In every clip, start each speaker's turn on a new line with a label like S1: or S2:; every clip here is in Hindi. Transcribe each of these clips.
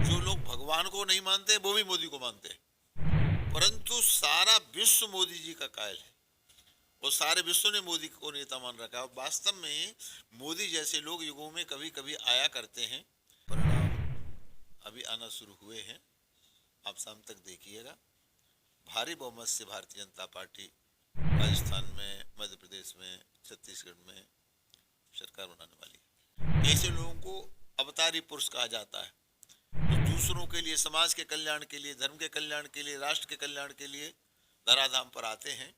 S1: जो लोग भगवान को नहीं मानते वो भी मोदी को मानते हैं, परंतु सारा विश्व मोदी जी का कायल है और सारे विश्व ने मोदी को नेता मान रखा है। और वास्तव में मोदी जैसे लोग युगों में कभी कभी आया करते हैं। परिणाम अभी आना शुरू हुए हैं, आप शाम तक देखिएगा। भारी बहुमत से भारतीय जनता पार्टी राजस्थान में, मध्य प्रदेश में, छत्तीसगढ़ में सरकार बनाने वाली है। ऐसे लोगों को अवतारी पुरुष कहा जाता है, जो दूसरों के लिए, समाज के कल्याण के लिए, धर्म के कल्याण के लिए, राष्ट्र के कल्याण के लिए धराधाम पर आते हैं।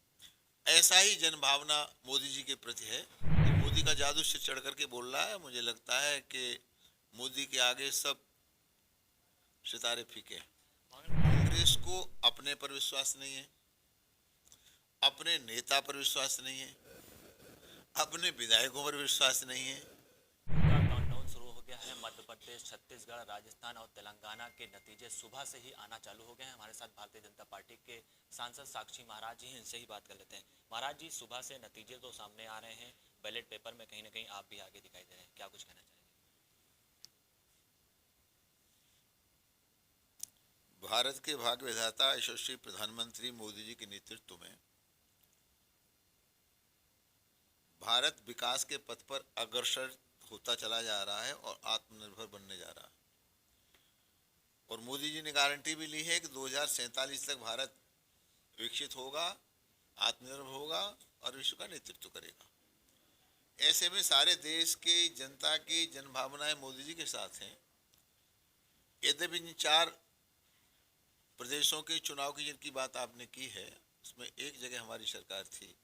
S1: ऐसा ही जन भावना मोदी जी के प्रति है। तो मोदी का जादू सिर चढ़ करके बोल रहा है। मुझे लगता है कि मोदी के आगे सब सितारे फीके हैं। कांग्रेस को अपने पर विश्वास नहीं है, अपने नेता पर विश्वास नहीं है, अपने विधायकों पर विश्वास नहीं है।
S2: का काउंटडाउन शुरू हो गया है। मध्य प्रदेश, छत्तीसगढ़, राजस्थान और तेलंगाना के नतीजे सुबह से ही आना चालू हो गए हैं। हमारे साथ भारतीय जनता पार्टी के सांसद साक्षी महाराज जी हैं, इनसे ही बात कर लेते हैं। महाराज जी, सुबह से नतीजे तो सामने आ रहे हैं, बैलेट पेपर में कहीं ना कहीं आप भी आगे दिखाई दे रहे हैं, क्या कुछ कहना चाहेंगे?
S1: भारत के भाग्य विधाता यशस्वी प्रधानमंत्री मोदी जी के नेतृत्व में भारत विकास के पथ पर अग्रसर होता चला जा रहा है और आत्मनिर्भर बनने जा रहा है। और मोदी जी ने गारंटी भी ली है कि 2047 तक भारत विकसित होगा, आत्मनिर्भर होगा और विश्व का नेतृत्व करेगा। ऐसे में सारे देश के जनता की जन भावनाएं मोदी जी के साथ हैं। यद्यपि इन 4 प्रदेशों के चुनाव की जिनकी बात आपने की है, उसमें एक जगह हमारी सरकार थी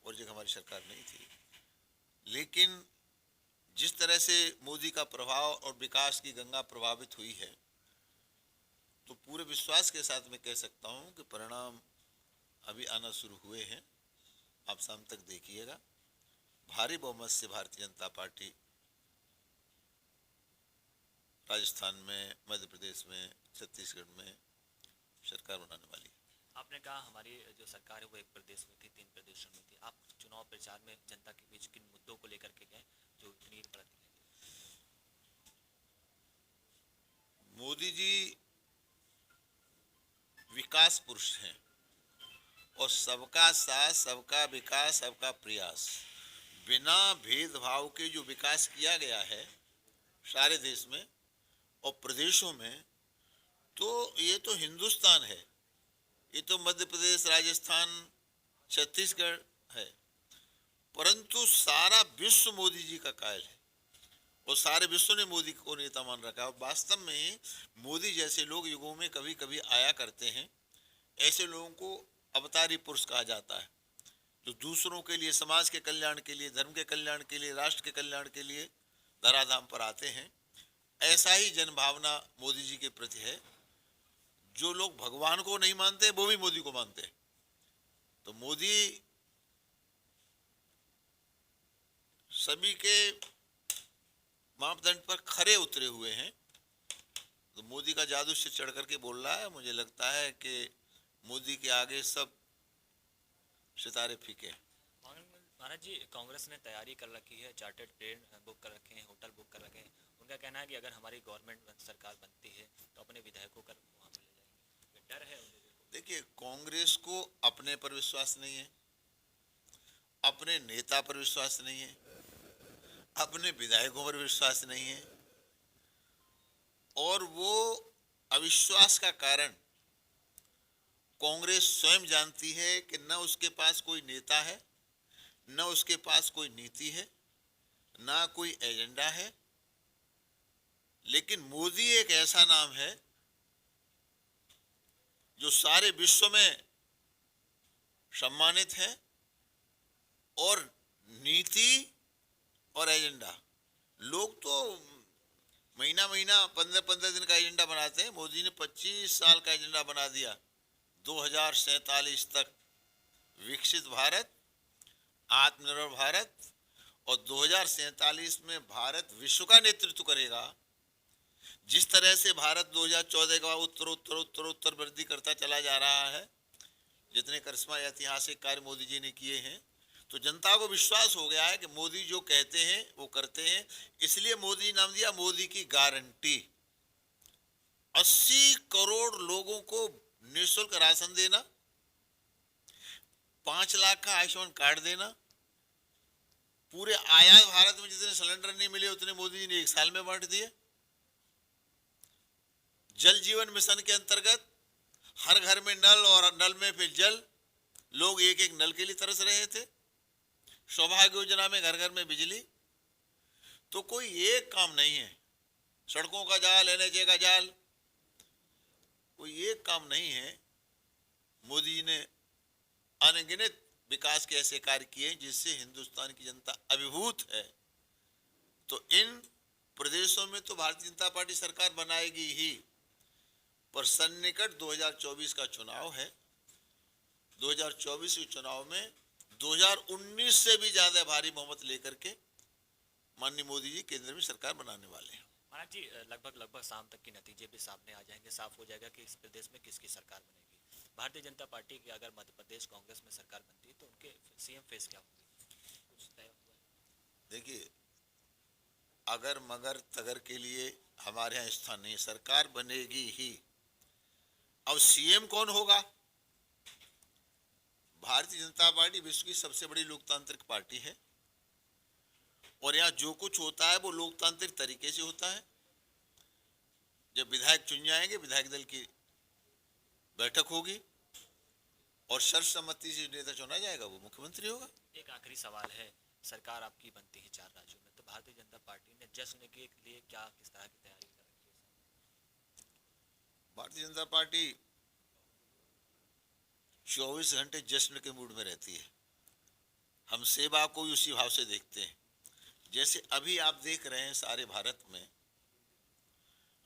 S1: और जगह हमारी सरकार नहीं थी, लेकिन जिस तरह से मोदी का प्रभाव और विकास की गंगा प्रभावित हुई है, तो पूरे विश्वास के साथ मैं कह सकता हूं कि परिणाम अभी आना शुरू हुए हैं, आप शाम तक देखिएगा। भारी बहुमत से भारतीय जनता पार्टी राजस्थान में, मध्य प्रदेश में, छत्तीसगढ़ में सरकार बनाने वाली है।
S2: आपने कहा हमारी जो सरकार है वो एक प्रदेश में थी, 3 प्रदेशों में थी। आप चुनाव प्रचार में जनता के बीच किन मुद्दों को लेकर के गए जो इतनी बढ़त दिखाई दी?
S1: मोदी जी विकास पुरुष हैं और सबका साथ, सबका विकास, सबका प्रयास, बिना भेदभाव के जो विकास किया गया है सारे देश में और प्रदेशों में, तो ये तो हिंदुस्तान है, ये तो मध्य प्रदेश, राजस्थान, छत्तीसगढ़ है, परंतु सारा विश्व मोदी जी का कायल है और सारे विश्व ने मोदी को नेता मान रखा है। और वास्तव में मोदी जैसे लोग युगों में कभी कभी आया करते हैं। ऐसे लोगों को अवतारी पुरुष कहा जाता है, जो दूसरों के लिए, समाज के कल्याण के लिए, धर्म के कल्याण के लिए, राष्ट्र के कल्याण के लिए धराधाम पर आते हैं। ऐसा ही जन भावना मोदी जी के प्रति है। जो लोग भगवान को नहीं मानते वो भी मोदी को मानते हैं। तो मोदी सभी के मापदंड पर खरे उतरे हुए हैं। तो मोदी का जादू से चढ़ करके बोल रहा है। मुझे लगता है कि मोदी के आगे सब सितारे फीके हैं।
S2: महाराज जी, कांग्रेस ने तैयारी कर रखी है, चार्टर्ड प्लेन बुक कर रखे हैं, होटल बुक कर रखे हैं। उनका कहना है कि अगर हमारी गवर्नमेंट सरकार बनती है तो अपने विधायकों को वहाँ पर ले जाएंगे। डर है उन लोगों को?
S1: देखिए, कांग्रेस को अपने पर विश्वास नहीं है, अपने नेता पर विश्वास नहीं है, अपने विधायकों पर विश्वास नहीं है, और वो अविश्वास का कारण कांग्रेस स्वयं जानती है कि न उसके पास कोई नेता है, न उसके पास कोई नीति है, ना कोई एजेंडा है। लेकिन मोदी एक ऐसा नाम है जो सारे विश्व में सम्मानित है, और नीति और एजेंडा, लोग तो महीना महीना 15-15 दिन का एजेंडा बनाते हैं। मोदी ने 25 साल का एजेंडा बना दिया, 2047 तक विकसित भारत, आत्मनिर्भर भारत, और 2047 में भारत विश्व का नेतृत्व करेगा। जिस तरह से भारत 2014 के बाद उत्तर वृद्धि करता चला जा रहा है, जितने करिश्मा ऐतिहासिक कार्य मोदी जी ने किए हैं, तो जनता को विश्वास हो गया है कि मोदी जो कहते हैं वो करते हैं। इसलिए मोदी नाम दिया मोदी की गारंटी। 80 करोड़ लोगों को निःशुल्क राशन देना, 5 लाख का आयुष्मान कार्ड देना, पूरे आयात भारत में जितने सिलेंडर नहीं मिले उतने मोदी जी ने 1 साल में बांट दिए। जल जीवन मिशन के अंतर्गत हर घर में नल और नल में फिर जल, लोग एक एक नल के लिए तरस रहे थे। सौभाग्य योजना में घर घर में बिजली। तो कोई एक काम नहीं है, सड़कों का जाल, एनएचए का जाल, कोई एक काम नहीं है। मोदी जी ने अनगिनत विकास के ऐसे कार्य किए जिससे हिंदुस्तान की जनता अभिभूत है। तो इन प्रदेशों में तो भारतीय जनता पार्टी सरकार बनाएगी ही, पर सन्निकट 2024 का चुनाव है। 2024 के चुनाव में 2019 से भी ज्यादा भारी बहुमत लेकर के माननीय मोदी जी केंद्र में सरकार बनाने वाले हैं।
S2: महाराज जी, लगभग शाम तक के नतीजे भी सामने आ जाएंगे, साफ हो जाएगा कि इस प्रदेश में किसकी सरकार बनेगी। भारतीय जनता पार्टी की अगर मध्य प्रदेश कांग्रेस में सरकार बनती है तो उनके सीएम फेस क्या होगी, कुछ तय हुआ है?
S1: देखिए, अगर मगर तगर के लिए हमारे यहाँ स्थान नहीं, सरकार बनेगी ही। अब सीएम कौन होगा? भारतीय जनता पार्टी विश्व की सबसे बड़ी लोकतांत्रिक पार्टी है और यहाँ जो कुछ होता है वो लोकतांत्रिक तरीके से होता है। जब विधायक चुन जाएंगे, विधायक दल की बैठक होगी और सर्वसम्मति से नेता चुना जाएगा, वो मुख्यमंत्री होगा।
S2: एक आखिरी सवाल है, सरकार आपकी बनती है 4 राज्यों में, तो भारतीय जनता पार्टी ने जश्न के लिए क्या किस तरह की तैयारी कर रखी है?
S1: भारतीय जनता पार्टी 24 घंटे जश्न के मूड में रहती है। हम सेवा को भी उसी भाव से देखते हैं। जैसे अभी आप देख रहे हैं सारे भारत में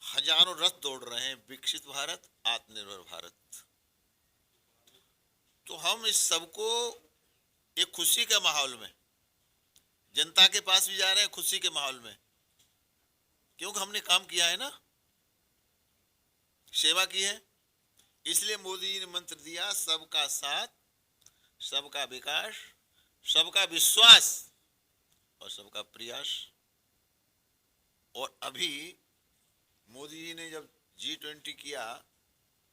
S1: हजारों रथ दौड़ रहे हैं, विकसित भारत, आत्मनिर्भर भारत। तो हम इस सबको एक खुशी के माहौल में, जनता के पास भी जा रहे हैं खुशी के माहौल में, क्योंकि हमने काम किया है ना, सेवा की है। इसलिए मोदी जी ने मंत्र दिया, सबका साथ, सबका विकास, सबका विश्वास और सबका प्रयास। और अभी मोदी जी ने जब G20 किया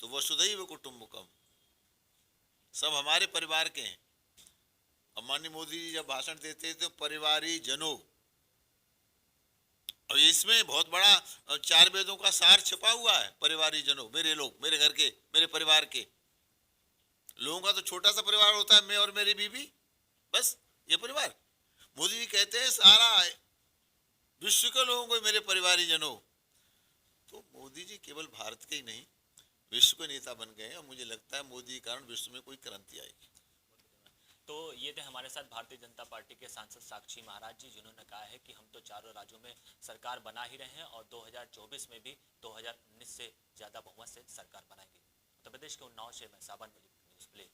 S1: तो वसुधैव कुटुंबकम, सब हमारे परिवार के हैं। अब माननीय मोदी जी जब भाषण देते थे तो परिवारी जनों, और इसमें बहुत बड़ा 4 वेदों का सार छिपा हुआ है। परिवारी जनों, मेरे लोग, मेरे घर के, मेरे परिवार के लोगों का तो छोटा सा परिवार होता है, मैं और मेरी बीवी, बस ये परिवार। मोदी जी कहते हैं सारा विश्व के लोगों को मेरे परिवारी जनों। तो मोदी जी केवल भारत के ही नहीं, विश्व के नेता बन गए हैं और मुझे लगता है मोदी के कारण विश्व में कोई क्रांति आएगी।
S2: तो ये थे हमारे साथ भारतीय जनता पार्टी के सांसद साक्षी महाराज जी, जिन्होंने कहा है कि हम तो चारों राज्यों में सरकार बना ही रहे हैं और 2024 में भी 2019 से ज्यादा बहुमत से सरकार बनाएंगे। उत्तर प्रदेश के उन्नाव से मैं सावन मलिक, न्यूज़ प्ले।